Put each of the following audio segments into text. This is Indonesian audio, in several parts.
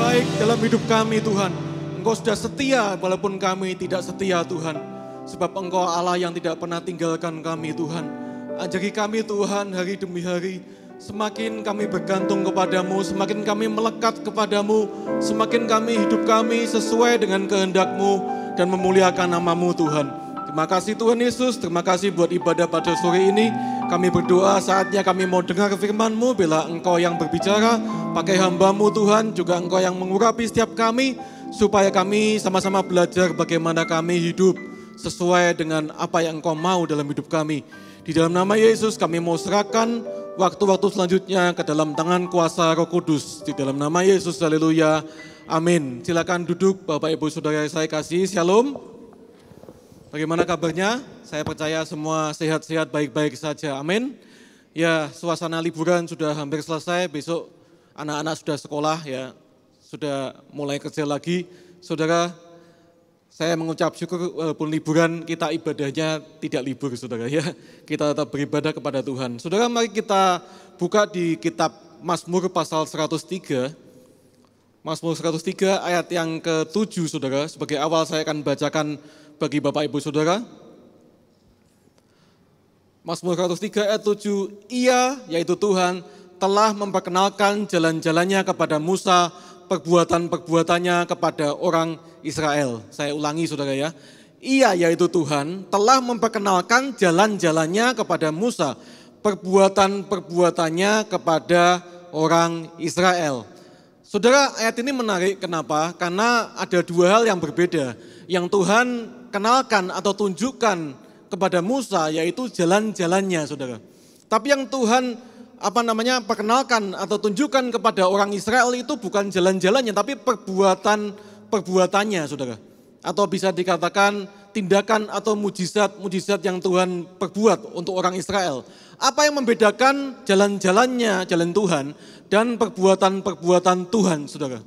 baik dalam hidup kami Tuhan. Engkau sudah setia walaupun kami tidak setia Tuhan. Sebab Engkau Allah yang tidak pernah tinggalkan kami Tuhan. Ajari kami Tuhan hari demi hari. Semakin kami bergantung kepadamu, semakin kami melekat kepadamu, semakin hidup kami sesuai dengan kehendak-Mu dan memuliakan nama-Mu Tuhan. Terima kasih Tuhan Yesus, terima kasih buat ibadah pada sore ini. Kami berdoa saatnya kami mau dengar firman-Mu, bila Engkau yang berbicara, pakai hamba-Mu Tuhan, juga Engkau yang mengurapi setiap kami, supaya kami sama-sama belajar bagaimana kami hidup sesuai dengan apa yang Engkau mau dalam hidup kami. Di dalam nama Yesus kami mau serahkan waktu-waktu selanjutnya ke dalam tangan kuasa Roh Kudus. Di dalam nama Yesus, haleluya, amin. Silakan duduk Bapak Ibu Saudara saya kasih, shalom. Bagaimana kabarnya? Saya percaya semua sehat-sehat, baik-baik saja, amin. Ya, suasana liburan sudah hampir selesai, besok anak-anak sudah sekolah, ya sudah mulai kerja lagi. Saudara, saya mengucap syukur walaupun liburan kita ibadahnya tidak libur saudara ya. Kita tetap beribadah kepada Tuhan. Saudara, mari kita buka di kitab Mazmur pasal 103. Mazmur 103 ayat yang ke-7 saudara. Sebagai awal saya akan bacakan bagi Bapak Ibu Saudara. Mazmur 103 ayat 7. Ia, yaitu Tuhan, telah memperkenalkan jalan-jalannya kepada Musa, perbuatan-perbuatannya kepada orang Israel. Saya ulangi saudara ya. Ia, yaitu Tuhan, telah memperkenalkan jalan-jalannya kepada Musa, perbuatan-perbuatannya kepada orang Israel. Saudara, ayat ini menarik, kenapa? Karena ada dua hal yang berbeda. Yang Tuhan kenalkan atau tunjukkan kepada Musa, yaitu jalan-jalannya saudara. Tapi yang Tuhan perkenalkan atau tunjukkan kepada orang Israel itu bukan jalan-jalannya, tapi perbuatannya saudara. Atau bisa dikatakan tindakan atau mujizat yang Tuhan perbuat untuk orang Israel. Apa yang membedakan jalan-jalannya, jalan Tuhan, dan perbuatan-perbuatan Tuhan saudara.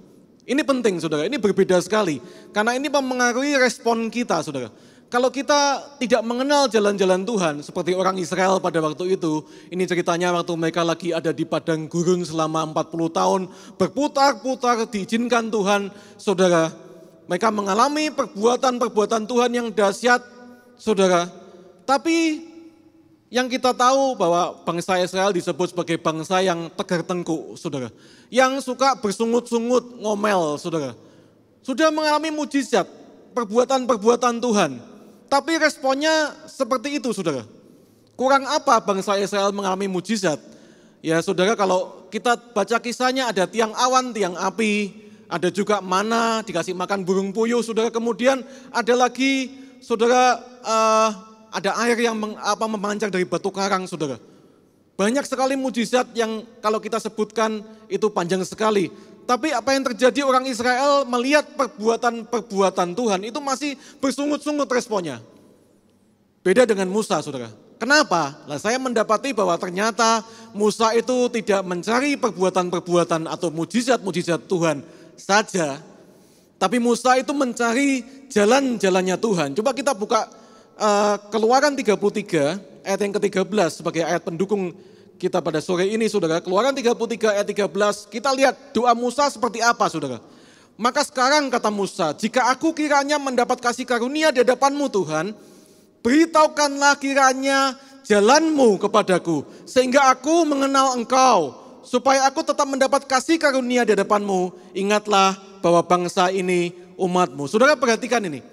Ini penting saudara, ini berbeda sekali. Karena ini mempengaruhi respon kita saudara. Kalau kita tidak mengenal jalan-jalan Tuhan seperti orang Israel pada waktu itu, ini ceritanya waktu mereka lagi ada di padang gurun selama 40 tahun, berputar-putar diizinkan Tuhan, saudara. Mereka mengalami perbuatan-perbuatan Tuhan yang dahsyat, saudara. Tapi yang kita tahu bahwa bangsa Israel disebut sebagai bangsa yang tegar tengkuk, saudara. Yang suka bersungut-sungut, ngomel, saudara. Sudah mengalami mujizat, perbuatan-perbuatan Tuhan. Tapi responnya seperti itu saudara. Kurang apa bangsa Israel mengalami mujizat? Ya saudara, kalau kita baca kisahnya ada tiang awan, tiang api, ada juga mana, dikasih makan burung puyuh saudara. Kemudian ada lagi saudara, ada air yang memancar dari batu karang saudara. Banyak sekali mujizat yang kalau kita sebutkan itu panjang sekali. Tapi apa yang terjadi, orang Israel melihat perbuatan-perbuatan Tuhan itu masih bersungut-sungut responnya. Beda dengan Musa saudara. Kenapa? Nah, saya mendapati bahwa ternyata Musa itu tidak mencari perbuatan-perbuatan atau mujizat-mujizat Tuhan saja. Tapi Musa itu mencari jalan-jalannya Tuhan. Coba kita buka Keluaran 33 ayat yang ke-13 sebagai ayat pendukung kita pada sore ini saudara. Keluaran 33 ayat 13, kita lihat doa Musa seperti apa saudara. Maka sekarang kata Musa, jika aku kiranya mendapat kasih karunia di hadapanmu Tuhan, beritahukanlah kiranya jalanmu kepadaku, sehingga aku mengenal engkau, supaya aku tetap mendapat kasih karunia di hadapanmu. Ingatlah bahwa bangsa ini umatmu. Saudara perhatikan ini.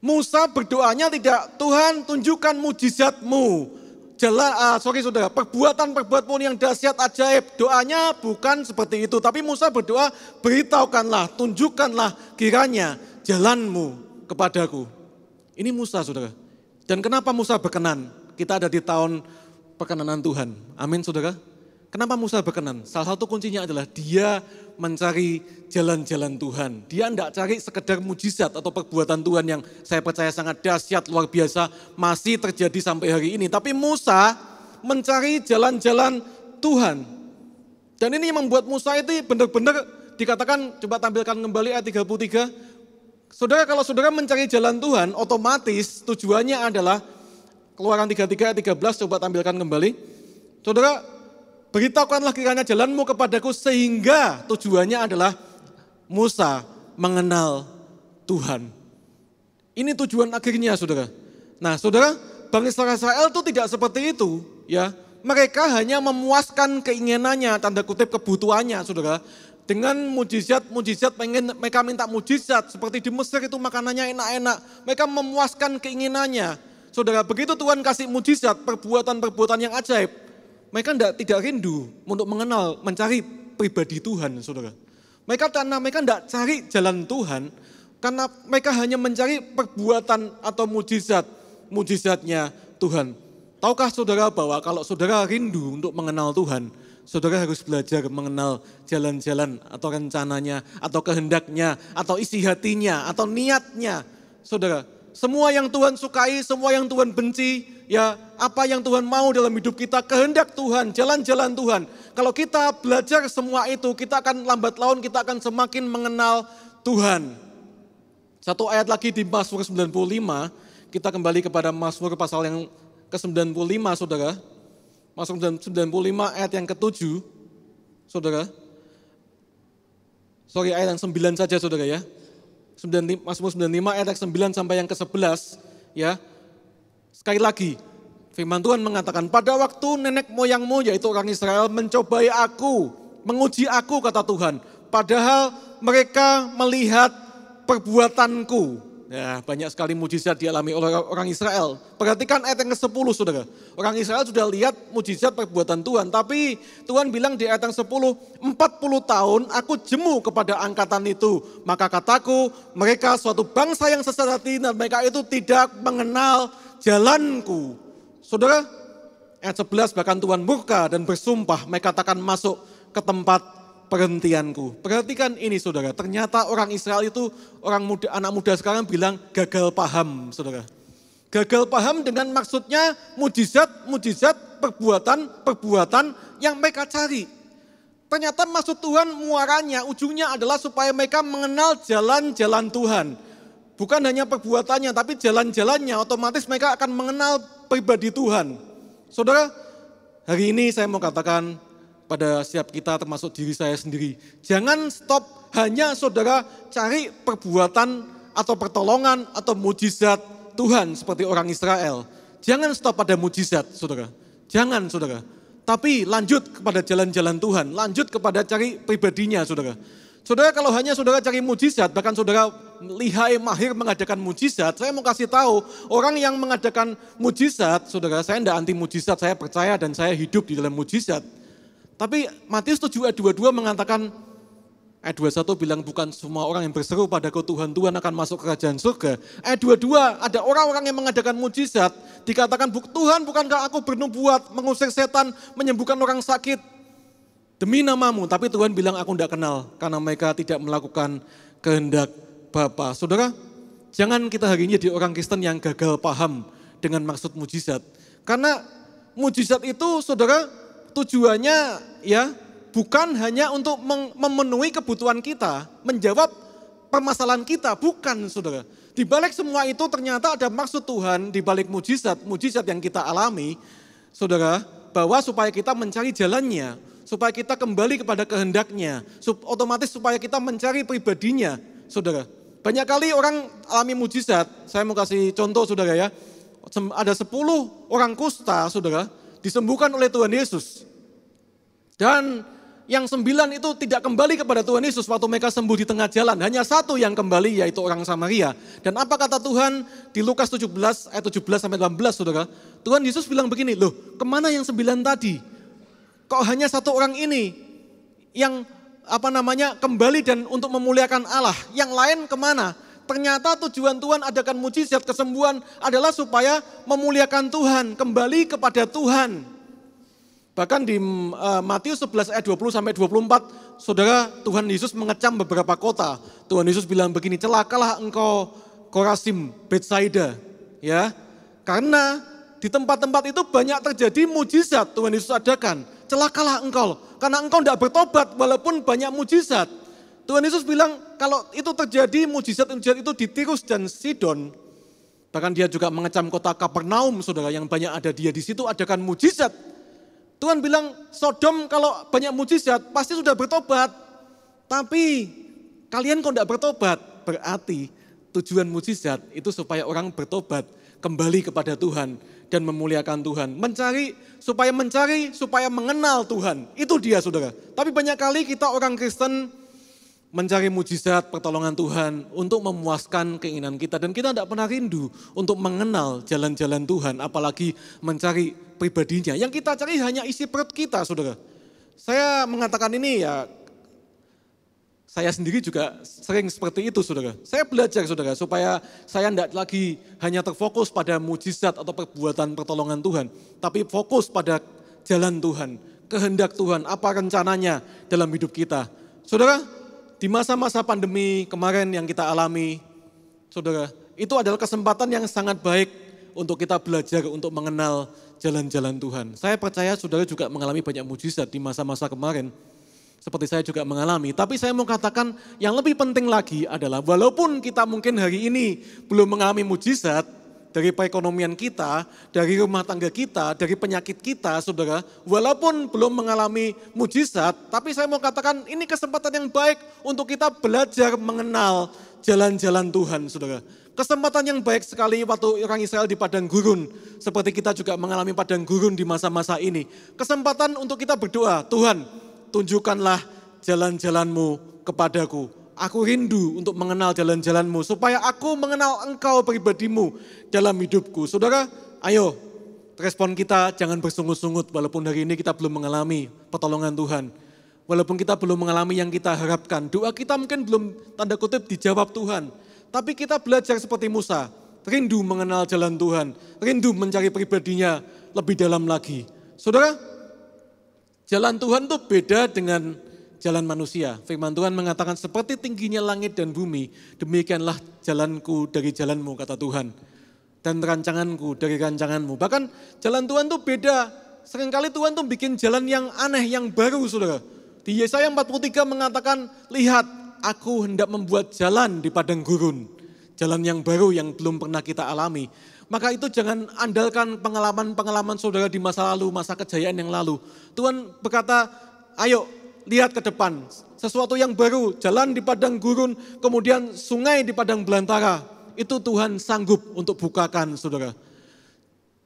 Musa berdoanya tidak, Tuhan tunjukkan mujizatmu. Saudara, perbuatan-perbuatanmu yang dahsyat ajaib. Doanya bukan seperti itu, tapi Musa berdoa, beritahukanlah, tunjukkanlah kiranya jalanmu kepadaku. Ini Musa saudara. Dan kenapa Musa berkenan? Kita ada di tahun perkenanan Tuhan. Amin saudara. Kenapa Musa berkenan? Salah satu kuncinya adalah dia mencari jalan-jalan Tuhan. Dia tidak cari sekedar mujizat atau perbuatan Tuhan yang saya percaya sangat dahsyat, luar biasa, masih terjadi sampai hari ini. Tapi Musa mencari jalan-jalan Tuhan. Dan ini membuat Musa itu benar-benar dikatakan, coba tampilkan kembali ayat 33. Saudara, kalau saudara mencari jalan Tuhan, otomatis tujuannya adalah, Keluaran 33 ayat 13, coba tampilkan kembali. Saudara, beritahukanlah kiranya jalanmu kepadaku, sehingga tujuannya adalah Musa mengenal Tuhan. Ini tujuan akhirnya, saudara. Nah, saudara, bangsa Israel itu tidak seperti itu, ya. Mereka hanya memuaskan keinginannya, tanda kutip kebutuhannya, saudara. Dengan mujizat-mujizat, mereka minta mujizat. Seperti di Mesir itu makanannya enak-enak. Mereka memuaskan keinginannya. Saudara, begitu Tuhan kasih mujizat, perbuatan-perbuatan yang ajaib. Mereka tidak rindu untuk mengenal, mencari pribadi Tuhan, saudara. Karena mereka tidak cari jalan Tuhan, karena mereka hanya mencari perbuatan atau mujizatnya Tuhan. Tahukah saudara bahwa kalau saudara rindu untuk mengenal Tuhan, saudara harus belajar mengenal jalan-jalan atau rencananya, atau kehendaknya, atau isi hatinya, atau niatnya. Saudara, semua yang Tuhan sukai, semua yang Tuhan benci, ya apa yang Tuhan mau dalam hidup kita, kehendak Tuhan, jalan-jalan Tuhan. Kalau kita belajar semua itu, kita akan lambat laun, kita akan semakin mengenal Tuhan. Satu ayat lagi di Mazmur 95, kita kembali kepada Mazmur pasal yang ke-95, saudara. Mazmur 95 ayat yang ke-7, saudara. Ayat yang 9 saja, saudara ya. Mazmur 95 ayat yang 9 sampai yang ke-11, ya. Sekali lagi, firman Tuhan mengatakan, pada waktu nenek moyangmu, yaitu orang Israel, mencobai aku, menguji aku, kata Tuhan. Padahal mereka melihat perbuatanku. Ya, banyak sekali mujizat dialami oleh orang Israel. Perhatikan ayat yang ke-10, saudara. Orang Israel sudah lihat mujizat perbuatan Tuhan. Tapi Tuhan bilang di ayat yang 10, 40 tahun aku jemu kepada angkatan itu. Maka kataku, mereka suatu bangsa yang sesat hati dan mereka itu tidak mengenal jalanku. Saudara, ayat 11 bahkan Tuhan murka dan bersumpah, mereka takkan masuk ke tempat perhentianku. Perhatikan ini, saudara, ternyata orang Israel itu, anak muda sekarang bilang gagal paham, saudara. Gagal paham dengan maksudnya mujizat, perbuatan yang mereka cari. Ternyata maksud Tuhan muaranya, ujungnya adalah supaya mereka mengenal jalan-jalan Tuhan. Bukan hanya perbuatannya, tapi jalan-jalannya, otomatis mereka akan mengenal pribadi Tuhan. Saudara, hari ini saya mau katakan pada setiap kita, termasuk diri saya sendiri, jangan stop hanya saudara cari perbuatan atau pertolongan atau mujizat Tuhan seperti orang Israel. Jangan stop pada mujizat, saudara. Jangan, saudara. Tapi lanjut kepada jalan-jalan Tuhan, lanjut kepada cari pribadinya, saudara. Saudara, kalau hanya saudara cari mujizat, bahkan saudara lihai mahir mengadakan mujizat, saya mau kasih tahu, orang yang mengadakan mujizat, saudara, saya tidak anti mujizat, saya percaya dan saya hidup di dalam mujizat. Tapi Matius 7 ayat 22 mengatakan, ayat 21 bilang bukan semua orang yang berseru padaku Tuhan, Tuhan akan masuk ke kerajaan surga. Ayat 22 ada orang-orang yang mengadakan mujizat, dikatakan Tuhan bukankah aku bernubuat, mengusir setan, menyembuhkan orang sakit demi namamu. Tapi Tuhan bilang aku tidak kenal karena mereka tidak melakukan kehendak Bapa. Saudara, jangan kita hari ini jadi orang Kristen yang gagal paham dengan maksud mujizat. Karena mujizat itu, saudara, tujuannya ya bukan hanya untuk memenuhi kebutuhan kita, menjawab permasalahan kita, bukan, saudara. Di balik semua itu ternyata ada maksud Tuhan, di balik mujizat yang kita alami, saudara, bahwa supaya kita mencari jalannya, supaya kita kembali kepada kehendaknya, otomatis supaya kita mencari pribadinya, saudara. Banyak kali orang alami mujizat, saya mau kasih contoh, saudara ya, ada 10 orang kusta, saudara, disembuhkan oleh Tuhan Yesus. Dan yang 9 itu tidak kembali kepada Tuhan Yesus waktu mereka sembuh di tengah jalan. Hanya 1 yang kembali, yaitu orang Samaria. Dan apa kata Tuhan di Lukas 17 ayat 17 sampai 18, saudara? Tuhan Yesus bilang begini, loh kemana yang 9 tadi? Kok hanya 1 orang ini yang kembali dan untuk memuliakan Allah? Yang lain kemana? Ternyata tujuan Tuhan adakan mujizat kesembuhan adalah supaya memuliakan Tuhan, kembali kepada Tuhan. Bahkan di Matius 11 ayat 20 sampai 24, saudara, Tuhan Yesus mengecam beberapa kota. Tuhan Yesus bilang begini, celakalah engkau Korazim, Betsaida, ya. Karena di tempat-tempat itu banyak terjadi mujizat Tuhan Yesus adakan. Celakalah engkau, karena engkau tidak bertobat walaupun banyak mujizat. Tuhan Yesus bilang kalau itu terjadi mujizat-mujizat itu di Tirus dan Sidon, bahkan dia juga mengecam kota Kapernaum, saudara, yang banyak ada dia di situ adakan mujizat. Tuhan bilang Sodom kalau banyak mujizat pasti sudah bertobat, tapi Kalian kok tidak bertobat? Berarti tujuan mujizat itu supaya orang bertobat, kembali kepada Tuhan dan memuliakan Tuhan. Mencari, supaya mengenal Tuhan. Itu dia saudara. Tapi banyak kali kita orang Kristen mencari mujizat pertolongan Tuhan untuk memuaskan keinginan kita. Dan kita tidak pernah rindu untuk mengenal jalan-jalan Tuhan, apalagi mencari pribadinya. Yang kita cari hanya isi perut kita saudara. Saya mengatakan ini ya, saya sendiri juga sering seperti itu saudara. Saya belajar saudara supaya saya tidak lagi hanya terfokus pada mujizat atau perbuatan pertolongan Tuhan. Tapi fokus pada jalan Tuhan, kehendak Tuhan, apa rencananya dalam hidup kita. Saudara, di masa-masa pandemi kemarin yang kita alami, saudara, itu adalah kesempatan yang sangat baik untuk kita belajar untuk mengenal jalan-jalan Tuhan. Saya percaya saudara juga mengalami banyak mujizat di masa-masa kemarin. Seperti saya juga mengalami, tapi saya mau katakan yang lebih penting lagi adalah walaupun kita mungkin hari ini belum mengalami mujizat dari perekonomian kita, dari rumah tangga kita, dari penyakit kita, saudara, walaupun belum mengalami mujizat, tapi saya mau katakan ini kesempatan yang baik untuk kita belajar mengenal jalan-jalan Tuhan, saudara. Kesempatan yang baik sekali waktu orang Israel di padang gurun, seperti kita juga mengalami padang gurun di masa-masa ini. Kesempatan untuk kita berdoa, Tuhan, tunjukkanlah jalan-jalanmu kepadaku. Aku rindu untuk mengenal jalan-jalanmu supaya aku mengenal engkau pribadimu dalam hidupku. Saudara, ayo respon kita jangan bersungut-sungut walaupun hari ini kita belum mengalami pertolongan Tuhan. Walaupun kita belum mengalami yang kita harapkan. Doa kita mungkin belum tanda kutip dijawab Tuhan. Tapi kita belajar seperti Musa. Rindu mengenal jalan Tuhan. Rindu mencari pribadinya lebih dalam lagi. Saudara, jalan Tuhan itu beda dengan jalan manusia. Firman Tuhan mengatakan seperti tingginya langit dan bumi, demikianlah jalanku dari jalanmu, kata Tuhan. Dan rancanganku dari rancanganmu. Bahkan jalan Tuhan itu beda. Seringkali Tuhan tuh bikin jalan yang aneh, yang baru saudara. Di Yesaya 43 mengatakan, lihat aku hendak membuat jalan di padang gurun. Jalan yang baru yang belum pernah kita alami. Maka itu jangan andalkan pengalaman-pengalaman saudara di masa lalu, masa kejayaan yang lalu. Tuhan berkata, ayo lihat ke depan. Sesuatu yang baru, jalan di padang gurun, kemudian sungai di padang belantara. Itu Tuhan sanggup untuk bukakan saudara.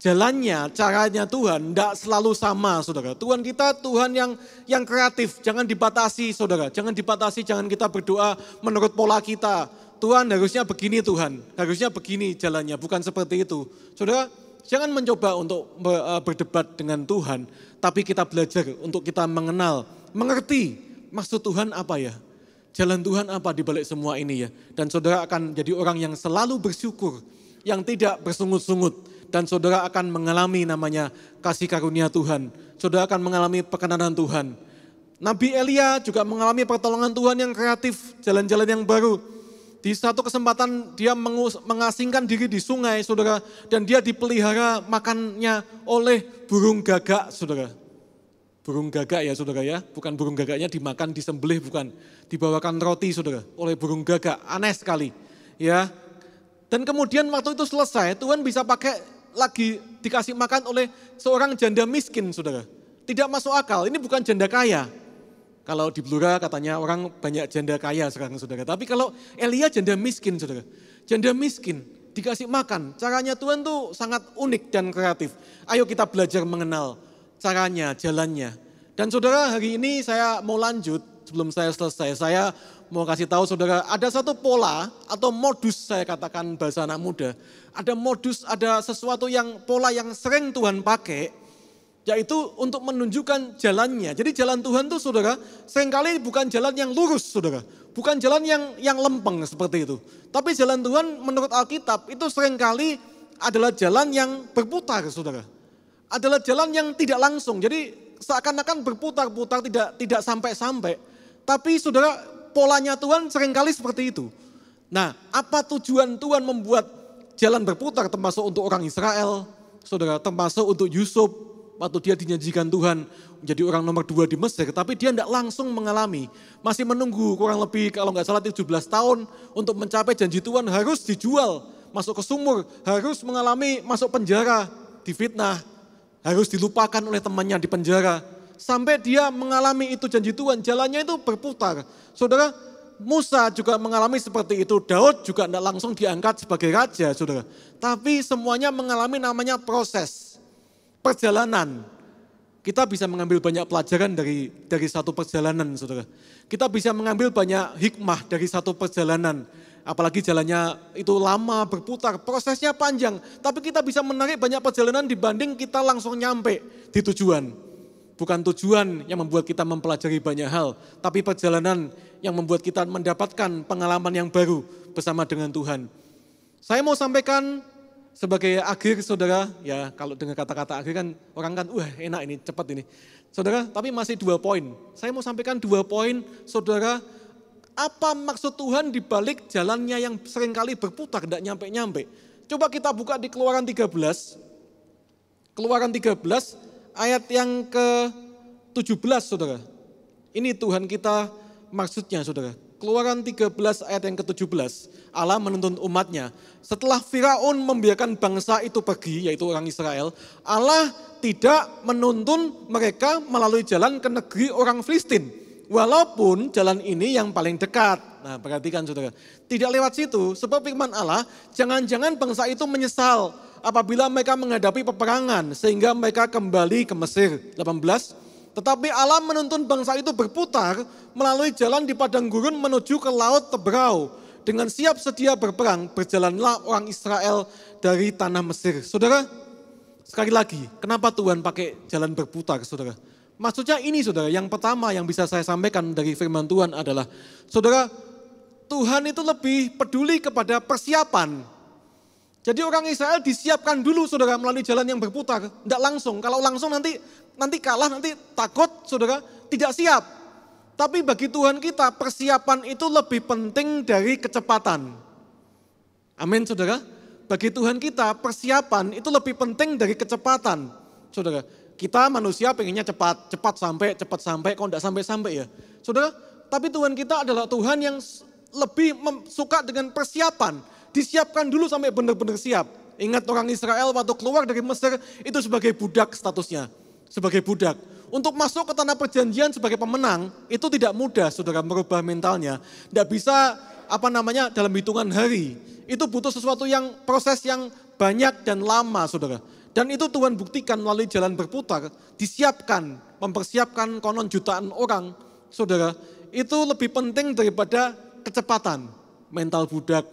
Jalannya, caranya Tuhan tidak selalu sama saudara. Tuhan kita Tuhan yang kreatif, jangan dibatasi saudara. Jangan dibatasi, jangan kita berdoa menurut pola kita. Tuhan harusnya begini Tuhan, harusnya begini jalannya, bukan seperti itu. Saudara, jangan mencoba untuk berdebat dengan Tuhan, tapi kita belajar untuk kita mengenal, mengerti maksud Tuhan apa ya. Jalan Tuhan apa di balik semua ini ya. Dan saudara akan jadi orang yang selalu bersyukur, yang tidak bersungut-sungut. Dan saudara akan mengalami namanya kasih karunia Tuhan. Saudara akan mengalami perkenanan Tuhan. Nabi Elia juga mengalami pertolongan Tuhan yang kreatif, jalan-jalan yang baru. Di satu kesempatan dia mengasingkan diri di sungai saudara. Dan dia dipelihara makannya oleh burung gagak saudara. Burung gagak ya saudara ya. Bukan burung gagaknya dimakan, disembelih bukan. Dibawakan roti saudara oleh burung gagak. Aneh sekali ya. Dan kemudian waktu itu selesai Tuhan bisa pakai lagi dikasih makan oleh seorang janda miskin saudara. Tidak masuk akal, ini bukan janda kaya. Kalau di Blora katanya orang banyak janda kaya sekarang saudara. Tapi kalau Elia janda miskin saudara. Janda miskin dikasih makan. Caranya Tuhan tuh sangat unik dan kreatif. Ayo kita belajar mengenal caranya, jalannya. Dan saudara hari ini saya mau lanjut sebelum saya selesai. Saya mau kasih tahu saudara ada satu pola atau modus saya katakan bahasa anak muda. Ada modus, ada sesuatu yang pola yang sering Tuhan pakai. Yaitu untuk menunjukkan jalannya. Jadi jalan Tuhan itu saudara, seringkali bukan jalan yang lurus saudara. Bukan jalan yang lempeng seperti itu. Tapi jalan Tuhan menurut Alkitab itu seringkali adalah jalan yang berputar saudara. Adalah jalan yang tidak langsung. Jadi seakan-akan berputar-putar tidak sampai-sampai. Tapi saudara polanya Tuhan seringkali seperti itu. Nah apa tujuan Tuhan membuat jalan berputar termasuk untuk orang Israel. Saudara termasuk untuk Yusuf. Waktu dia dinyanyikan Tuhan menjadi orang nomor 2 di Mesir. Tapi dia tidak langsung mengalami. Masih menunggu kurang lebih kalau nggak salah 17 tahun. Untuk mencapai janji Tuhan harus dijual. Masuk ke sumur. Harus mengalami masuk penjara. Difitnah. Harus dilupakan oleh temannya di penjara. Sampai dia mengalami itu janji Tuhan. Jalannya itu berputar. Saudara Musa juga mengalami seperti itu. Daud juga tidak langsung diangkat sebagai raja, saudara. Tapi semuanya mengalami namanya proses, perjalanan. Kita bisa mengambil banyak pelajaran dari satu perjalanan, saudara. Kita bisa mengambil banyak hikmah dari satu perjalanan. Apalagi jalannya itu lama, berputar, prosesnya panjang. Tapi kita bisa menarik banyak perjalanan dibanding kita langsung nyampe di tujuan. Bukan tujuan yang membuat kita mempelajari banyak hal, tapi perjalanan yang membuat kita mendapatkan pengalaman yang baru bersama dengan Tuhan. Saya mau sampaikan sebagai akhir, saudara, ya kalau dengar kata-kata akhir kan orang kan, wah enak ini, cepat ini. Saudara, tapi masih 2 poin. Saya mau sampaikan 2 poin, saudara, apa maksud Tuhan di balik jalannya yang seringkali berputar, tidak nyampe-nyampe. Coba kita buka di Keluaran 13, Keluaran 13, ayat yang ke-17, saudara. Ini Tuhan kita maksudnya, saudara. Keluaran 13 ayat yang ke-17. Allah menuntun umatnya. Setelah Firaun membiarkan bangsa itu pergi, yaitu orang Israel, Allah tidak menuntun mereka melalui jalan ke negeri orang Filistin. Walaupun jalan ini yang paling dekat. Nah, perhatikan saudara. Tidak lewat situ, sebab firman Allah, jangan-jangan bangsa itu menyesal apabila mereka menghadapi peperangan sehingga mereka kembali ke Mesir. 18. Tetapi Allah menuntun bangsa itu berputar melalui jalan di padang gurun menuju ke laut Teberau. Dengan siap sedia berperang, berjalanlah orang Israel dari tanah Mesir. Saudara, sekali lagi, kenapa Tuhan pakai jalan berputar, saudara? Maksudnya ini, saudara, yang pertama yang bisa saya sampaikan dari firman Tuhan adalah, saudara, Tuhan itu lebih peduli kepada persiapan. Jadi orang Israel disiapkan dulu, saudara, melalui jalan yang berputar. Tidak langsung, kalau langsung nanti kalah, nanti takut, saudara, tidak siap. Tapi bagi Tuhan kita, persiapan itu lebih penting dari kecepatan. Amin, saudara. Bagi Tuhan kita, persiapan itu lebih penting dari kecepatan, saudara. Kita manusia pengennya cepat sampai, kok tidak sampai-sampai ya. Saudara, tapi Tuhan kita adalah Tuhan yang lebih suka dengan persiapan. Disiapkan dulu sampai benar-benar siap. Ingat orang Israel waktu keluar dari Mesir itu sebagai budak statusnya. Sebagai budak. Untuk masuk ke tanah perjanjian sebagai pemenang itu tidak mudah, saudara, merubah mentalnya. Tidak bisa dalam hitungan hari. Itu butuh sesuatu yang proses yang banyak dan lama, saudara. Dan itu Tuhan buktikan melalui jalan berputar, disiapkan, mempersiapkan konon jutaan orang, saudara, itu lebih penting daripada kecepatan. Mental budak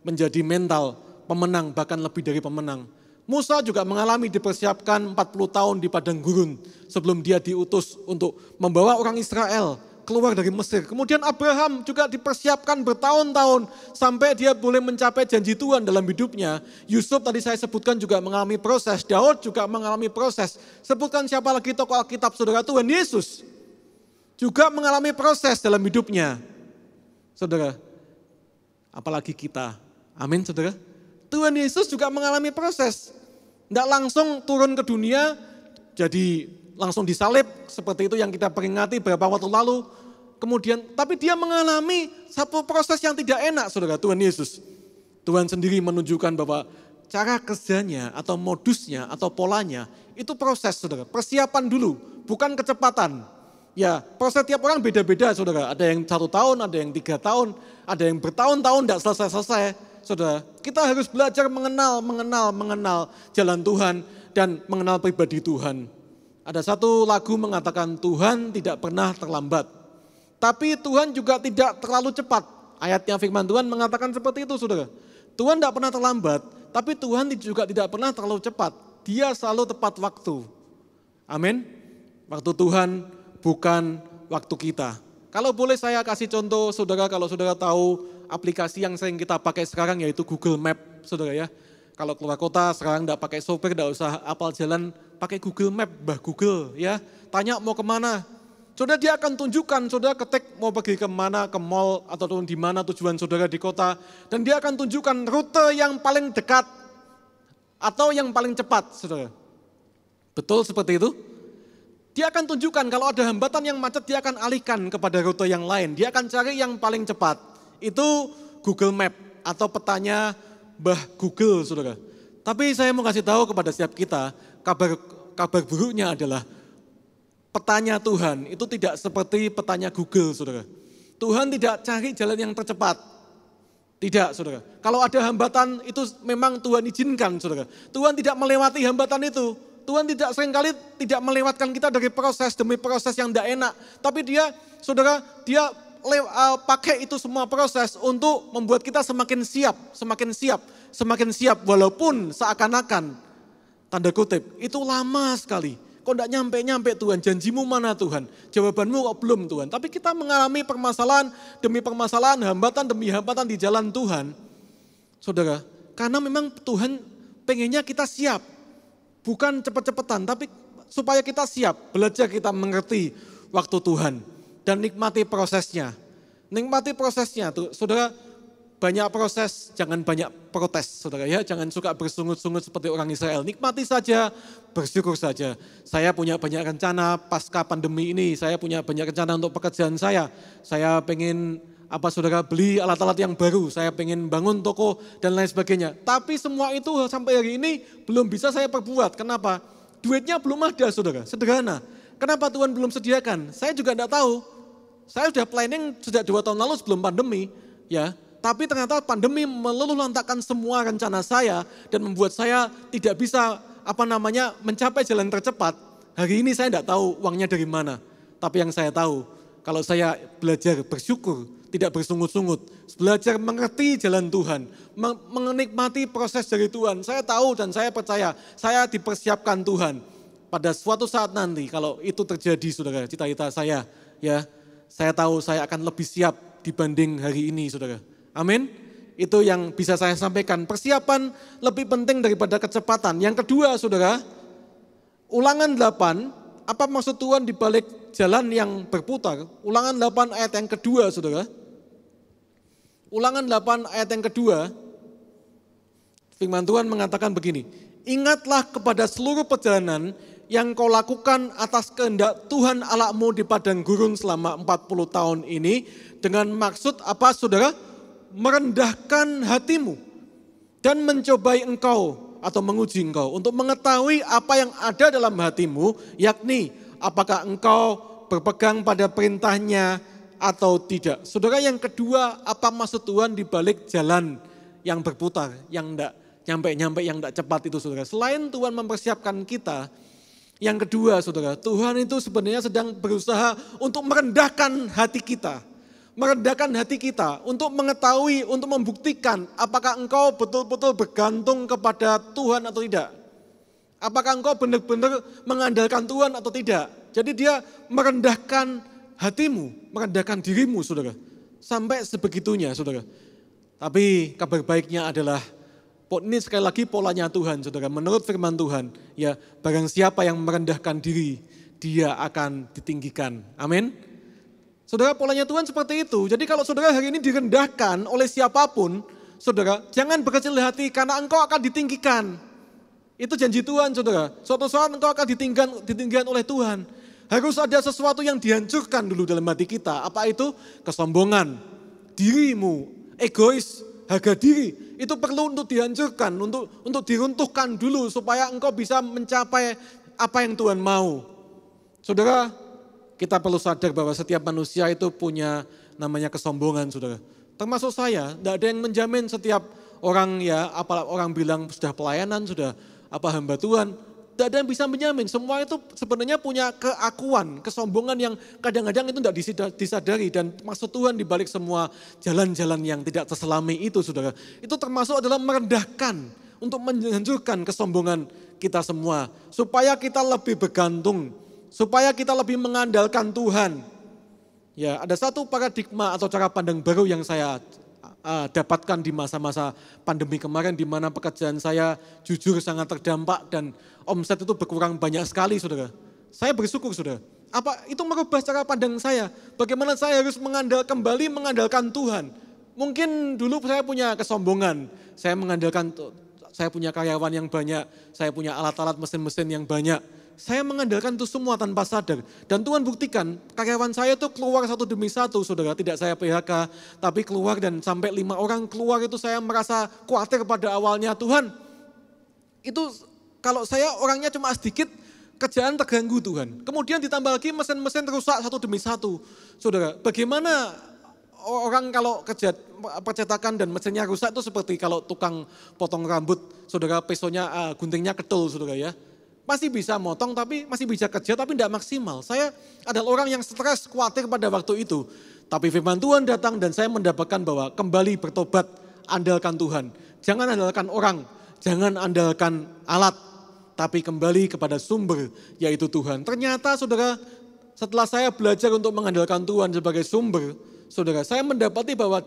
menjadi mental pemenang, bahkan lebih dari pemenang. Musa juga mengalami dipersiapkan 40 tahun di padang gurun sebelum dia diutus untuk membawa orang Israel keluar dari Mesir. Kemudian Abraham juga dipersiapkan bertahun-tahun sampai dia boleh mencapai janji Tuhan dalam hidupnya. Yusuf tadi saya sebutkan juga mengalami proses. Daud juga mengalami proses. Sebutkan siapa lagi tokoh Alkitab, saudara, Tuhan Yesus juga mengalami proses dalam hidupnya. Saudara, apalagi kita. Amin, saudara. Tuhan Yesus juga mengalami proses. Tidak langsung turun ke dunia jadi langsung disalib seperti itu yang kita peringati beberapa waktu lalu. Kemudian, tapi dia mengalami satu proses yang tidak enak, saudara, Tuhan Yesus. Tuhan sendiri menunjukkan bahwa cara kerjanya atau modusnya atau polanya itu proses, saudara. Persiapan dulu, bukan kecepatan. Ya, proses tiap orang beda-beda, saudara. Ada yang 1 tahun, ada yang 3 tahun, ada yang bertahun-tahun tidak selesai-selesai, saudara. Kita harus belajar mengenal jalan Tuhan dan mengenal pribadi Tuhan. Ada satu lagu mengatakan Tuhan tidak pernah terlambat. Tapi Tuhan juga tidak terlalu cepat. Ayatnya firman Tuhan mengatakan seperti itu, saudara. Tuhan tidak pernah terlambat, tapi Tuhan juga tidak pernah terlalu cepat. Dia selalu tepat waktu. Amin. Waktu Tuhan bukan waktu kita. Kalau boleh saya kasih contoh, saudara, kalau saudara tahu aplikasi yang sering kita pakai sekarang yaitu Google Map, saudara ya. Kalau keluar kota sekarang tidak pakai sopir, tidak usah apal jalan, pakai Google Map, Mbah Google ya. Tanya mau kemana. Saudara, dia akan tunjukkan, saudara ketik mau pergi kemana, ke mall atau di mana tujuan saudara di kota. Dan dia akan tunjukkan rute yang paling dekat atau yang paling cepat, saudara. Betul seperti itu? Dia akan tunjukkan kalau ada hambatan yang macet, dia akan alihkan kepada rute yang lain. Dia akan cari yang paling cepat. Itu Google Map atau petanya Mbah Google, saudara. Tapi saya mau kasih tahu kepada setiap kita, kabar buruknya adalah petanya Tuhan itu tidak seperti petanya Google, saudara. Tuhan tidak cari jalan yang tercepat. Tidak, saudara. Kalau ada hambatan itu memang Tuhan izinkan, saudara. Tuhan tidak melewati hambatan itu. Tuhan tidak seringkali tidak melewatkan kita dari proses demi proses yang tidak enak. Tapi dia, saudara, dia pakai itu semua proses untuk membuat kita semakin siap walaupun seakan-akan, tanda kutip, itu lama sekali. Kok enggak nyampe-nyampe Tuhan, janjimu mana Tuhan? Jawabanmu kok belum Tuhan. Tapi kita mengalami permasalahan demi permasalahan, hambatan demi hambatan di jalan Tuhan. Saudara, karena memang Tuhan pengennya kita siap. Bukan cepat-cepatan, tapi supaya kita siap. Belajar kita mengerti waktu Tuhan. Dan nikmati prosesnya. Nikmati prosesnya, tuh, saudara. Banyak proses, jangan banyak protes, saudara ya. Jangan suka bersungut-sungut seperti orang Israel. Nikmati saja, bersyukur saja. Saya punya banyak rencana pasca pandemi ini. Saya punya banyak rencana untuk pekerjaan saya. Saya pengen saudara beli alat-alat yang baru. Saya pengen bangun toko dan lain sebagainya. Tapi semua itu sampai hari ini belum bisa saya perbuat. Kenapa? Duitnya belum ada, saudara. Sederhana. Kenapa Tuhan belum sediakan? Saya juga tidak tahu. Saya sudah planning sejak 2 tahun lalu sebelum pandemi, ya. Tapi ternyata pandemi meluluh lantakkan semua rencana saya dan membuat saya tidak bisa mencapai jalan tercepat. Hari ini saya tidak tahu uangnya dari mana. Tapi yang saya tahu, kalau saya belajar bersyukur, tidak bersungut-sungut, belajar mengerti jalan Tuhan, menikmati proses dari Tuhan. Saya tahu dan saya percaya, saya dipersiapkan Tuhan. Pada suatu saat nanti, kalau itu terjadi, saudara, cita-cita saya, ya, saya tahu saya akan lebih siap dibanding hari ini, saudara. Amin. Itu yang bisa saya sampaikan. Persiapan lebih penting daripada kecepatan. Yang kedua, saudara, Ulangan 8, apa maksud Tuhan di balik jalan yang berputar? Ulangan 8 ayat yang kedua, saudara. Ulangan 8 ayat yang kedua, firman Tuhan mengatakan begini. Ingatlah kepada seluruh perjalanan yang kau lakukan atas kehendak Tuhan Allahmu di padang gurun selama 40 tahun ini. Dengan maksud apa, saudara? Merendahkan hatimu dan mencobai engkau atau menguji engkau untuk mengetahui apa yang ada dalam hatimu, yakni apakah engkau berpegang pada perintahnya atau tidak. Saudara, yang kedua, apa maksud Tuhan di balik jalan yang berputar, yang enggak nyampe-nyampe, yang enggak cepat itu, saudara. Selain Tuhan mempersiapkan kita, yang kedua, saudara, Tuhan itu sebenarnya sedang berusaha untuk merendahkan hati kita. Merendahkan hati kita untuk mengetahui, untuk membuktikan apakah engkau betul-betul bergantung kepada Tuhan atau tidak. Apakah engkau benar-benar mengandalkan Tuhan atau tidak. Jadi dia merendahkan hatimu, merendahkan dirimu, saudara. Sampai sebegitunya, saudara. Tapi kabar baiknya adalah, ini sekali lagi polanya Tuhan, saudara. Menurut firman Tuhan, ya, barang siapa yang merendahkan diri, dia akan ditinggikan. Amin. Saudara, polanya Tuhan seperti itu. Jadi kalau saudara hari ini direndahkan oleh siapapun, saudara, jangan berkecil hati karena engkau akan ditinggikan. Itu janji Tuhan, saudara. Suatu saat engkau akan ditinggikan oleh Tuhan. Harus ada sesuatu yang dihancurkan dulu dalam hati kita. Apa itu? Kesombongan, dirimu, egois, harga diri. Itu perlu untuk dihancurkan, untuk diruntuhkan dulu supaya engkau bisa mencapai apa yang Tuhan mau. Saudara, kita perlu sadar bahwa setiap manusia itu punya namanya kesombongan, saudara. Termasuk saya, tidak ada yang menjamin setiap orang, ya, apa orang bilang sudah pelayanan, sudah hamba Tuhan. Tidak ada yang bisa menjamin. Semua itu sebenarnya punya keakuan, kesombongan yang kadang-kadang itu tidak disadari. Dan maksud Tuhan di balik semua jalan-jalan yang tidak terselami itu, saudara. Itu termasuk adalah merendahkan, untuk menghancurkan kesombongan kita semua. Supaya kita lebih bergantung, supaya kita lebih mengandalkan Tuhan. Ya, ada satu paradigma atau cara pandang baru yang saya dapatkan di masa-masa pandemi kemarin, di mana pekerjaan saya jujur sangat terdampak dan omset itu berkurang banyak sekali, saudara. Saya bersyukur, saudara. Apa itu merubah cara pandang saya? Bagaimana saya harus kembali mengandalkan Tuhan? Mungkin dulu saya punya kesombongan, saya punya karyawan yang banyak, saya punya alat-alat mesin-mesin yang banyak. Saya mengandalkan itu semua tanpa sadar. Dan Tuhan buktikan, karyawan saya itu keluar satu demi satu, saudara. Tidak saya PHK, tapi keluar dan sampai 5 orang keluar itu saya merasa khawatir pada awalnya. Tuhan, itu kalau saya orangnya cuma sedikit, kerjaan terganggu Tuhan. Kemudian ditambah lagi mesin-mesin rusak satu demi satu. Saudara, bagaimana orang kalau kerja percetakan dan mesinnya rusak itu seperti kalau tukang potong rambut, saudara, pesonya, guntingnya ketul, saudara ya. Masih bisa motong tapi masih bisa kerja tapi tidak maksimal. Saya adalah orang yang stres, khawatir pada waktu itu. Tapi firman Tuhan datang dan saya mendapatkan bahwa kembali bertobat, andalkan Tuhan. Jangan andalkan orang, jangan andalkan alat, tapi kembali kepada sumber yaitu Tuhan. Ternyata saudara, setelah saya belajar untuk mengandalkan Tuhan sebagai sumber, saudara, saya mendapati bahwa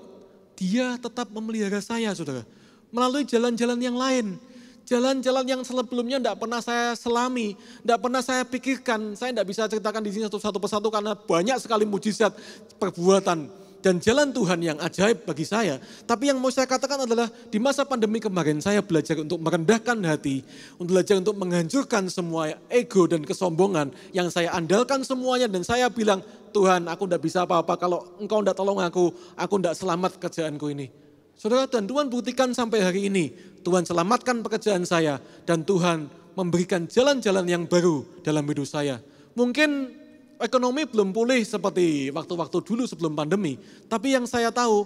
Dia tetap memelihara saya, saudara. Melalui jalan-jalan yang lain. Jalan-jalan yang sebelumnya tidak pernah saya selami, tidak pernah saya pikirkan. Saya tidak bisa ceritakan di sini satu persatu karena banyak sekali mujizat, perbuatan, dan jalan Tuhan yang ajaib bagi saya. Tapi yang mau saya katakan adalah di masa pandemi kemarin saya belajar untuk merendahkan hati, untuk belajar untuk menghancurkan semua ego dan kesombongan yang saya andalkan semuanya. Dan saya bilang, Tuhan, aku tidak bisa apa-apa kalau Engkau tidak tolong aku tidak selamat kerjaanku ini. Saudara, dan Tuhan buktikan sampai hari ini, Tuhan selamatkan pekerjaan saya dan Tuhan memberikan jalan-jalan yang baru dalam hidup saya. Mungkin ekonomi belum pulih seperti waktu-waktu dulu sebelum pandemi. Tapi yang saya tahu,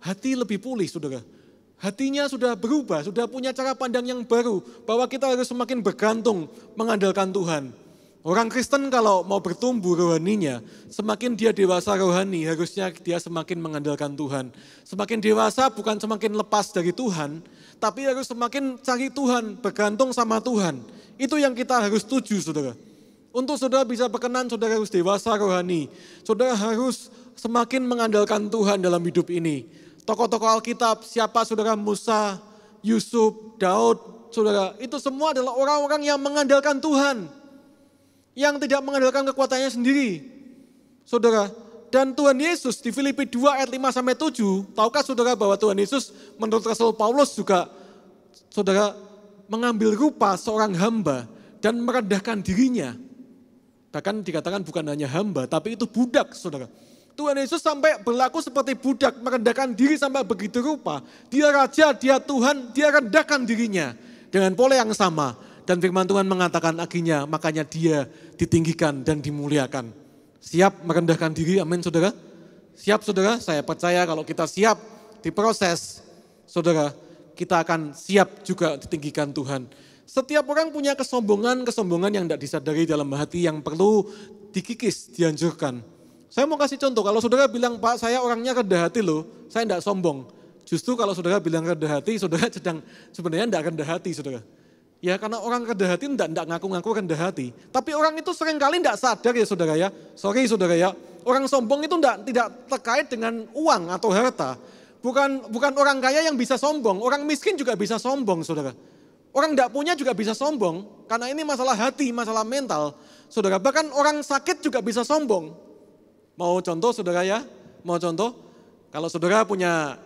hati lebih pulih, saudara. Hatinya sudah berubah, sudah punya cara pandang yang baru. Bahwa kita harus semakin bergantung mengandalkan Tuhan. Orang Kristen kalau mau bertumbuh rohaninya, semakin dia dewasa rohani, harusnya dia semakin mengandalkan Tuhan. Semakin dewasa bukan semakin lepas dari Tuhan, tapi harus semakin cari Tuhan, bergantung sama Tuhan. Itu yang kita harus tuju, saudara. Untuk saudara bisa berkenan, saudara harus dewasa rohani. Saudara harus semakin mengandalkan Tuhan dalam hidup ini. Tokoh-tokoh Alkitab, siapa saudara? Musa, Yusuf, Daud, saudara. Itu semua adalah orang-orang yang mengandalkan Tuhan. Yang tidak mengandalkan kekuatannya sendiri. Saudara, dan Tuhan Yesus di Filipi 2 ayat 5-7, tahukah saudara bahwa Tuhan Yesus menurut Rasul Paulus juga, saudara, mengambil rupa seorang hamba dan merendahkan dirinya. Bahkan dikatakan bukan hanya hamba, tapi itu budak, saudara. Tuhan Yesus sampai berlaku seperti budak, merendahkan diri sampai begitu rupa. Dia raja, dia Tuhan, dia rendahkan dirinya. Dengan pola yang sama. Dan firman Tuhan mengatakan akhirnya, makanya dia ditinggikan dan dimuliakan. Siap merendahkan diri, amin saudara. Siap saudara, saya percaya kalau kita siap diproses, saudara, kita akan siap juga ditinggikan Tuhan. Setiap orang punya kesombongan yang tidak disadari dalam hati yang perlu dikikis, dihancurkan. Saya mau kasih contoh, kalau saudara bilang, Pak saya orangnya rendah hati loh, saya tidak sombong. Justru kalau saudara bilang rendah hati, saudara sedang sebenarnya tidak rendah hati saudara. Ya karena orang rendah hati tidak ngaku-ngaku rendah hati. Tapi orang itu seringkali tidak sadar ya saudara ya. Sorry saudara ya, orang sombong itu tidak terkait dengan uang atau harta. Bukan orang kaya yang bisa sombong, orang miskin juga bisa sombong saudara. Orang tidak punya juga bisa sombong, karena ini masalah hati, masalah mental. Saudara, bahkan orang sakit juga bisa sombong. Mau contoh saudara ya, mau contoh. Kalau saudara punya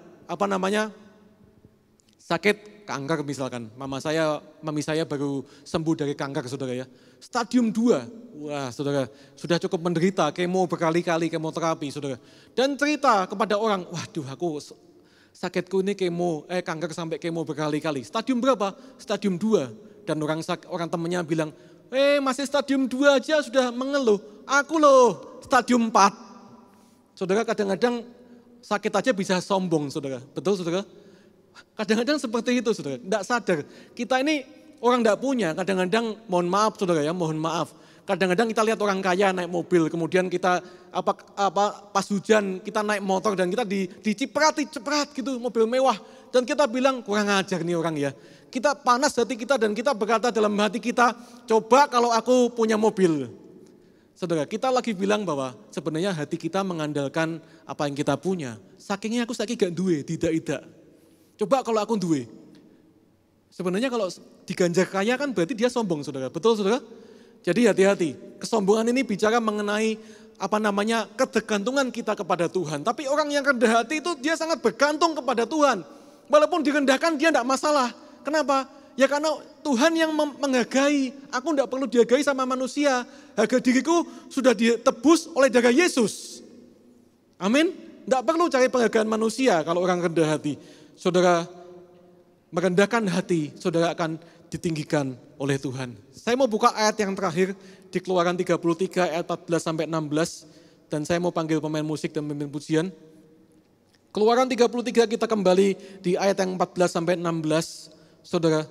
sakit kanker misalkan. Mami saya baru sembuh dari kanker saudara ya. Stadium 2, wah saudara, sudah cukup menderita, kemo berkali-kali, kemoterapi saudara. Dan cerita kepada orang, waduh aku sakitku ini kanker sampai kemo berkali-kali. Stadium berapa? Stadium 2. Dan orang temannya bilang, masih stadium 2 aja sudah mengeluh. Aku loh stadium 4. Saudara kadang-kadang sakit aja bisa sombong saudara. Betul saudara? Kadang-kadang seperti itu saudara. Tidak sadar. Kita ini orang tidak punya. Kadang-kadang mohon maaf saudara ya, mohon maaf. Kadang-kadang kita lihat orang kaya naik mobil, kemudian kita pas hujan kita naik motor dan kita diciprat gitu mobil mewah dan kita bilang kurang ajar nih orang ya. Kita panas hati kita dan kita berkata dalam hati kita, coba kalau aku punya mobil. Saudara, kita lagi bilang bahwa sebenarnya hati kita mengandalkan apa yang kita punya. Sakingnya aku gak duwe, tidak. Coba kalau aku duwe. Sebenarnya kalau diganjar kaya kan berarti dia sombong saudara, betul saudara? Jadi hati-hati, kesombongan ini bicara mengenai ketergantungan kita kepada Tuhan. Tapi orang yang rendah hati itu dia sangat bergantung kepada Tuhan. Walaupun direndahkan dia tidak masalah. Kenapa? Ya karena Tuhan yang menghargai, aku tidak perlu dihargai sama manusia. Harga diriku sudah ditebus oleh darah Yesus. Amin. Tidak perlu cari penghargaan manusia kalau orang rendah hati. Saudara, merendahkan hati, saudara akan ditinggikan oleh Tuhan. Saya mau buka ayat yang terakhir di Keluaran 33 ayat 14-16 dan saya mau panggil pemain musik dan pemimpin pujian. Keluaran 33 kita kembali di ayat yang 14 sampai 16. Saudara,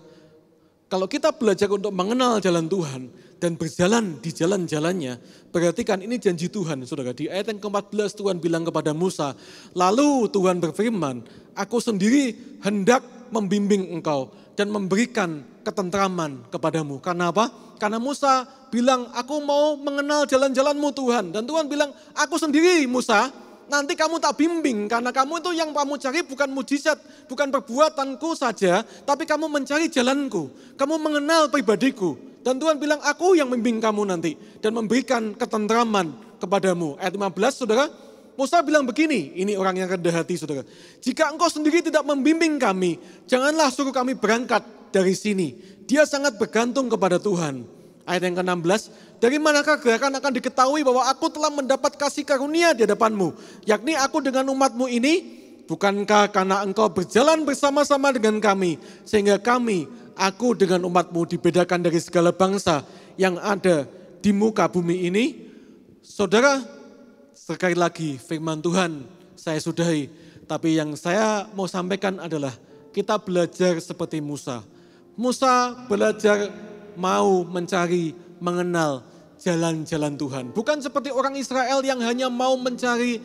kalau kita belajar untuk mengenal jalan Tuhan dan berjalan di jalan-jalannya, berarti kan ini janji Tuhan, saudara. Di ayat yang ke-14 Tuhan bilang kepada Musa, lalu Tuhan berfirman, aku sendiri hendak membimbing engkau dan memberikan ketentraman kepadamu. Karena apa? Karena Musa bilang, aku mau mengenal jalan-jalanmu Tuhan. Dan Tuhan bilang, aku sendiri Musa, nanti kamu tak bimbing, karena kamu itu yang kamu cari bukan mujizat, bukan perbuatanku saja, tapi kamu mencari jalanku, kamu mengenal pribadiku. Dan Tuhan bilang, aku yang membimbing kamu nanti, dan memberikan ketentraman kepadamu. Ayat 15, saudara, Musa bilang begini, ini orang yang rendah hati, saudara. Jika engkau sendiri tidak membimbing kami, janganlah suruh kami berangkat dari sini. Dia sangat bergantung kepada Tuhan. Ayat yang ke-16, dari manakah gerakan akan diketahui bahwa aku telah mendapat kasih karunia di hadapanmu, yakni aku dengan umatmu ini, bukankah karena engkau berjalan bersama-sama dengan kami, sehingga kami, aku dengan umatmu dibedakan dari segala bangsa yang ada di muka bumi ini. Saudara, sekali lagi firman Tuhan saya sudahi, tapi yang saya mau sampaikan adalah kita belajar seperti Musa. Musa belajar mau mencari, mengenal jalan-jalan Tuhan. Bukan seperti orang Israel yang hanya mau mencari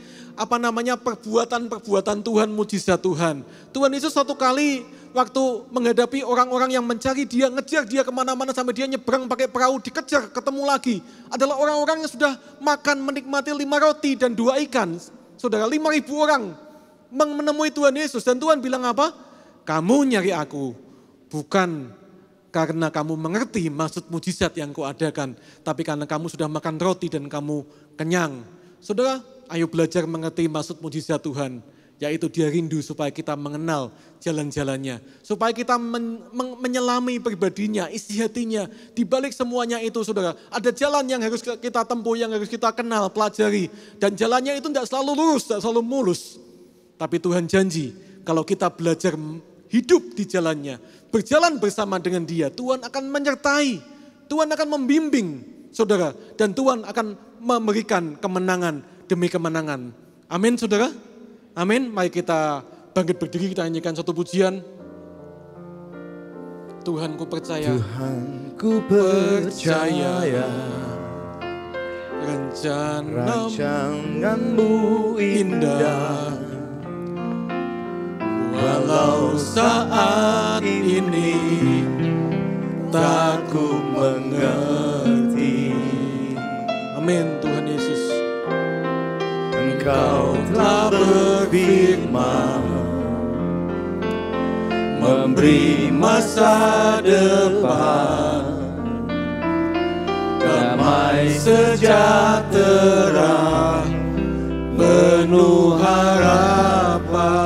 perbuatan-perbuatan Tuhan, mujizat Tuhan. Tuhan Yesus suatu kali waktu menghadapi orang-orang yang mencari dia, ngejar dia kemana-mana sampai dia nyebrang pakai perahu, dikejar, ketemu lagi. Adalah orang-orang yang sudah makan, menikmati 5 roti dan 2 ikan. Saudara, 5.000 orang menemui Tuhan Yesus. Dan Tuhan bilang apa? Kamu nyari aku, bukan karena kamu mengerti maksud mujizat yang kuadakan, tapi karena kamu sudah makan roti dan kamu kenyang. Saudara, ayo belajar mengerti maksud mujizat Tuhan, yaitu dia rindu supaya kita mengenal jalan-jalannya, supaya kita menyelami pribadinya, isi hatinya. Di balik semuanya itu, saudara, ada jalan yang harus kita tempuh, yang harus kita kenal, pelajari. Dan jalannya itu tidak selalu lurus, tidak selalu mulus. Tapi Tuhan janji, kalau kita belajar hidup di jalannya, berjalan bersama dengan dia, Tuhan akan menyertai, Tuhan akan membimbing, saudara, dan Tuhan akan memberikan kemenangan demi kemenangan. Amin, saudara. Amin. Mari kita bangkit berdiri, kita nyanyikan satu pujian. Tuhan ku percaya, Tuhan ku percaya, rencanamu indah. Walau saat ini tak ku mengerti. Amin, Tuhan Yesus. Engkau telah berfirman, memberi masa depan, damai sejahtera, penuh harapan.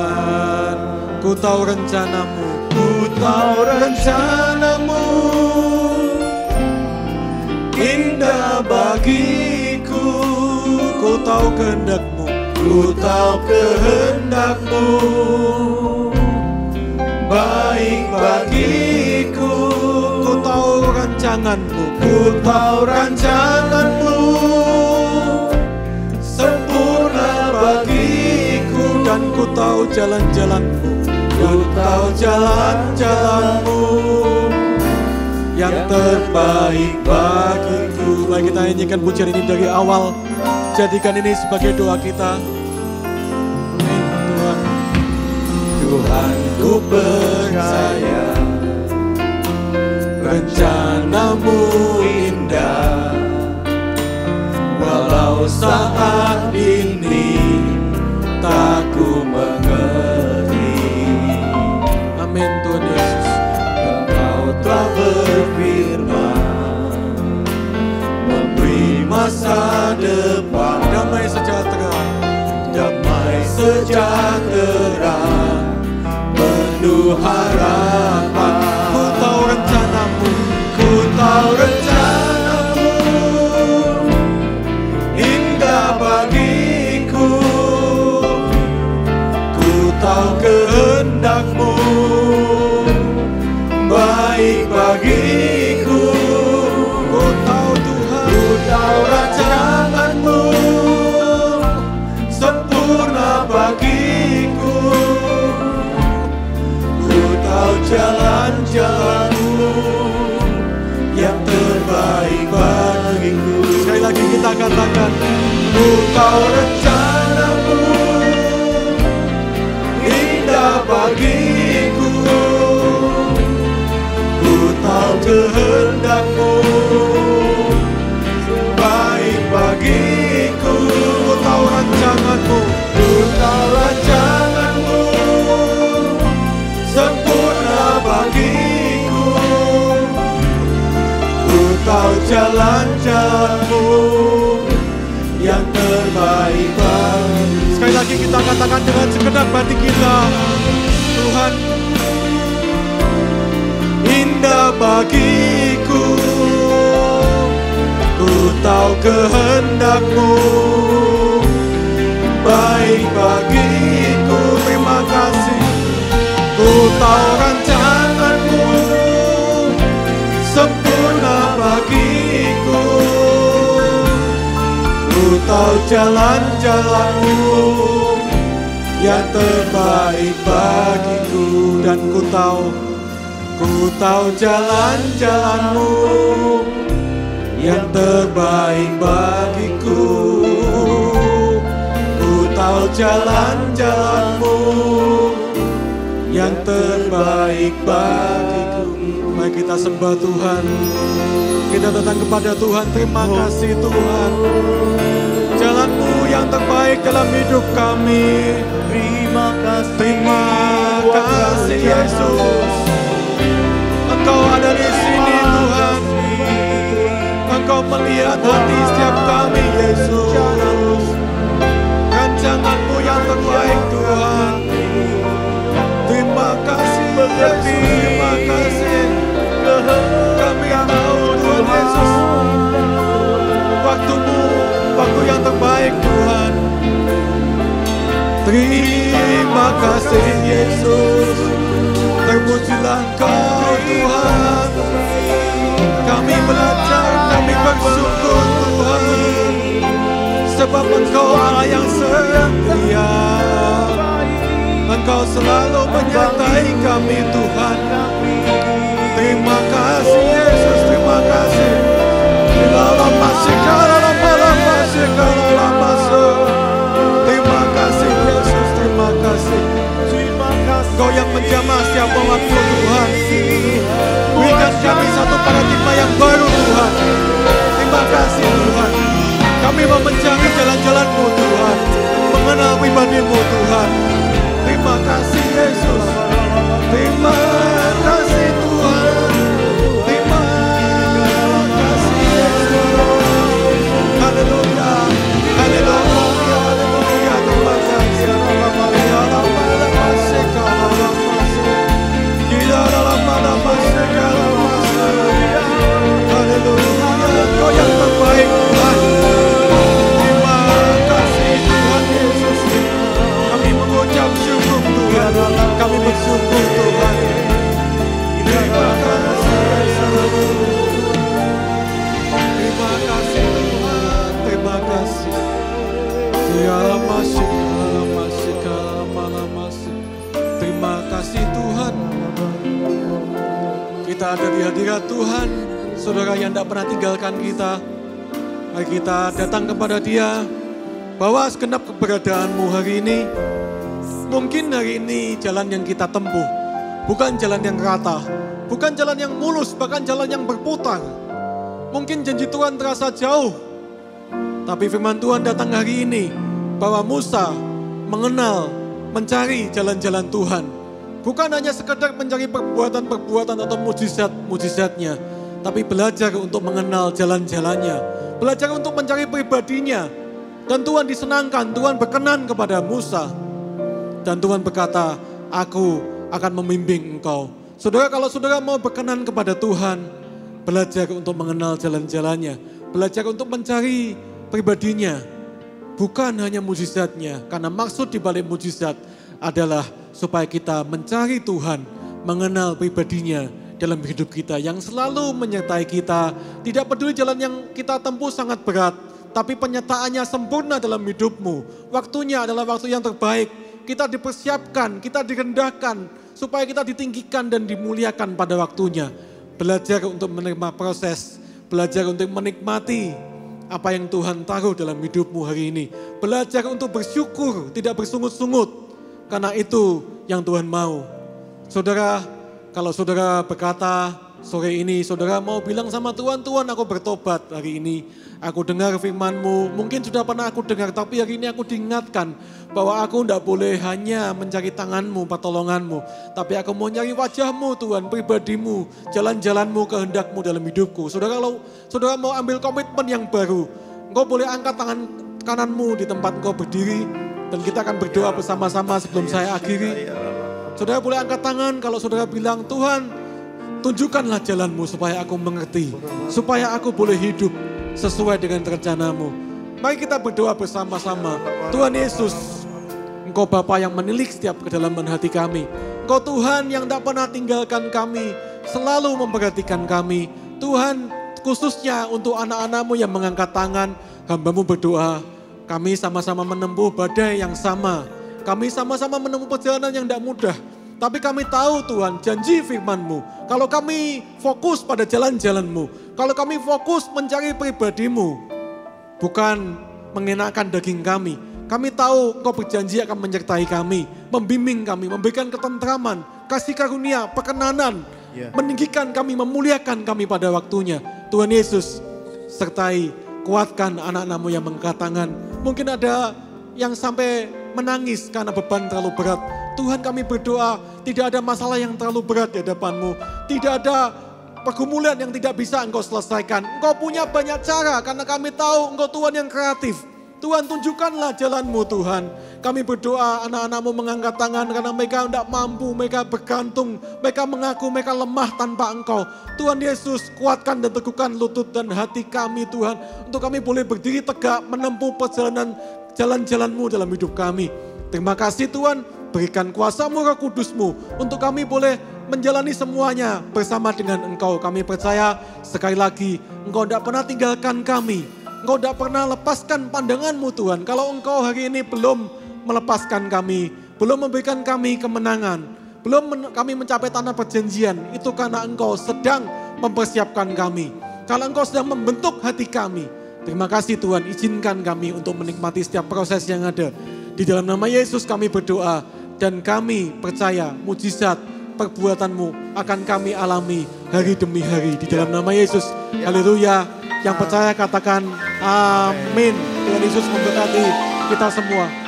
Ku tahu rencanamu, ku tahu rencanamu, indah bagiku. ku tahu kehendakmu, Ku tahu kehendakmu, baik bagiku. ku tahu rancanganmu, Ku tahu rancanganmu, sempurna bagiku. dan ku tahu jalan-jalanmu, Ku tahu jalan-jalanmu, yang terbaik bagiku. Mari kita nyanyikan pujian ini dari awal. Jadikan ini sebagai doa kita. Amin, Tuhan. Tuhan ku percaya, rencanamu indah. Walau saat ini tak ku mengerti. Amin, Tuhan Yesus. Engkau telah berfirman, memberi masa depan, Damai sejahtera, damai sejahtera, penuh harapan. ku tahu rencanamu, Ku tahu rencanamu, indah bagiku. Ku tahu kehendakmu, baik bagiku. ku tahu Tuhan, Ku tahu rancanganmu, sempurna bagiku. jalan-jalanmu yang terbaik bagiku. Sekali lagi kita katakan, Ku tahu rencanamu indah bagiku. Ku tahu kehendakmu baik bagiku. ku tahu rancanganmu, Ku tahu rancanganmu sempurna bagiku. Ku tahu jalan-jalanmu yang terbaik bagiku. sekali lagi kita katakan dengan segenap hati kita, Tuhan, Indah bagiku. Ku tahu kehendakmu baik bagiku. terima kasih. Ku tahu rancanganmu sempurna bagiku. Ku tahu jalan-jalanmu yang terbaik bagiku. Dan ku tahu jalan-jalanmu yang terbaik bagiku. Ku tahu jalan-jalanmu yang terbaik bagiku. Mari kita sembah Tuhan. Kita datang kepada Tuhan. Terima kasih Tuhan. Jalan-Mu yang terbaik dalam hidup kami. Terima kasih, Terima kasih Yesus. Engkau ada di sini Tuhan. Engkau melihat hati setiap kami Yesus. Rancangan-Mu yang terbaik Tuhan. Terima kasih Yesus. Terima kasih. Kami tahu Tuhan Yesus, waktu-Mu, waktu yang terbaik Tuhan. Terima kasih Yesus. Terpujilah Engkau Tuhan. Kami belajar, kami bersyukur Tuhan, sebab Engkau Allah yang setia. Engkau selalu menyertai kami Tuhan. Terima kasih Yesus, terima kasih. Terima kasih Yesus, terima kasih. Engkau yang menjamah setiap waktu Tuhan. Berikan kami satu paradigma yang baru Tuhan. Terima kasih Tuhan. Kami mau mencari jalan-jalan-Mu Tuhan, mengenal pribadi-Mu Tuhan. Terima kasih Yesus. Terima kasih Tuhan. Terima kasih Yesus. Haleluya. Haleluya. Haleluya. Terima kasih. Ya Rabbal Alamin, kita dalam nama haleluya. Kau yang terbaik Tuhan. Terima kasih Tuhan Yesus. Kami mengucap syukur Tuhan. Kami bersyukur Tuhan. Terima kasih Yesus. Terima kasih Tuhan. Terima kasih. Terima kasih Tuhan. Kita ada di hadirat Tuhan. Saudara yang tidak pernah tinggalkan kita. Mari kita datang kepada Dia. Bawa segenap keberadaanmu hari ini. Mungkin hari ini jalan yang kita tempuh bukan jalan yang rata, bukan jalan yang mulus, bahkan jalan yang berputar. Mungkin janji Tuhan terasa jauh, tapi firman Tuhan datang hari ini bahwa Musa mengenal, mencari jalan-jalan Tuhan. Bukan hanya sekedar mencari perbuatan-perbuatan atau mujizat-mujizatnya, tapi belajar untuk mengenal jalan-jalannya, belajar untuk mencari pribadinya. Dan Tuhan disenangkan, Tuhan berkenan kepada Musa. Dan Tuhan berkata, aku akan membimbing engkau. Saudara, kalau saudara mau berkenan kepada Tuhan, belajar untuk mengenal jalan-jalannya, belajar untuk mencari pribadinya, bukan hanya mujizatnya. Karena maksud di balik mujizat adalah supaya kita mencari Tuhan, mengenal pribadinya dalam hidup kita yang selalu menyertai kita. Tidak peduli jalan yang kita tempuh sangat berat, tapi penyertaannya sempurna dalam hidupmu. Waktunya adalah waktu yang terbaik. Kita dipersiapkan, kita direndahkan supaya kita ditinggikan dan dimuliakan pada waktunya. Belajar untuk menerima proses, belajar untuk menikmati apa yang Tuhan taruh dalam hidupmu hari ini. Belajar untuk bersyukur, tidak bersungut-sungut, karena itu yang Tuhan mau. Saudara, kalau saudara berkata sore ini, saudara mau bilang sama Tuhan, Tuhan aku bertobat hari ini. Aku dengar firman-Mu, mungkin sudah pernah aku dengar, tapi hari ini aku diingatkan bahwa aku tidak boleh hanya mencari tangan-Mu, pertolongan-Mu, tapi aku mau nyari wajah-Mu Tuhan, pribadi-Mu, jalan-jalan-Mu, kehendak-Mu dalam hidupku. Saudara, kalau saudara mau ambil komitmen yang baru, engkau boleh angkat tangan kanan-Mu di tempat engkau berdiri, dan kita akan berdoa bersama-sama sebelum saya akhiri. Saudara boleh angkat tangan kalau saudara bilang, Tuhan, tunjukkanlah jalan-Mu supaya aku mengerti, supaya aku boleh hidup sesuai dengan rencana-Mu. Mari kita berdoa bersama-sama. Tuhan Yesus, Engkau Bapa yang menilik setiap kedalaman hati kami. Engkau Tuhan yang tak pernah tinggalkan kami, selalu memperhatikan kami. Tuhan, khususnya untuk anak-anak-Mu yang mengangkat tangan, hamba-Mu berdoa, kami sama-sama menempuh badai yang sama. Kami sama-sama menempuh perjalanan yang tidak mudah. Tapi kami tahu Tuhan, janji firman-Mu. Kalau kami fokus pada jalan-jalan-Mu, kalau kami fokus mencari pribadi-Mu, bukan mengenakan daging kami. Kami tahu Engkau berjanji akan menyertai kami, membimbing kami, memberikan ketentraman, kasih karunia, perkenanan, meninggikan kami, memuliakan kami pada waktunya. Tuhan Yesus, sertai, kuatkan anak-anak-Mu yang mengangkat tangan. Mungkin ada yang sampai menangis karena beban terlalu berat. Tuhan, kami berdoa, tidak ada masalah yang terlalu berat di hadapan-Mu. Tidak ada pergumulan yang tidak bisa Engkau selesaikan. Engkau punya banyak cara karena kami tahu Engkau Tuhan yang kreatif. Tuhan, tunjukkanlah jalan-Mu Tuhan. Kami berdoa anak-anak-Mu mengangkat tangan karena mereka tidak mampu, mereka bergantung, mereka mengaku mereka lemah tanpa Engkau. Tuhan Yesus, kuatkan dan teguhkan lutut dan hati kami Tuhan. Untuk kami boleh berdiri tegak menempuh perjalanan jalan-jalan-Mu dalam hidup kami. Terima kasih Tuhan, berikan kuasa-Mu, Roh Kudus-Mu untuk kami boleh menjalani semuanya bersama dengan Engkau. Kami percaya sekali lagi Engkau tidak pernah tinggalkan kami. Engkau tidak pernah lepaskan pandangan-Mu Tuhan. Kalau Engkau hari ini belum melepaskan kami, belum memberikan kami kemenangan, belum kami mencapai tanah perjanjian, itu karena Engkau sedang mempersiapkan kami. Kalau Engkau sedang membentuk hati kami. Terima kasih Tuhan, izinkan kami untuk menikmati setiap proses yang ada. Di dalam nama Yesus kami berdoa dan kami percaya mujizat perbuatan-Mu akan kami alami hari demi hari. Di dalam nama Yesus, haleluya. Yang percaya katakan amin. Tuhan Yesus memberkati kita semua.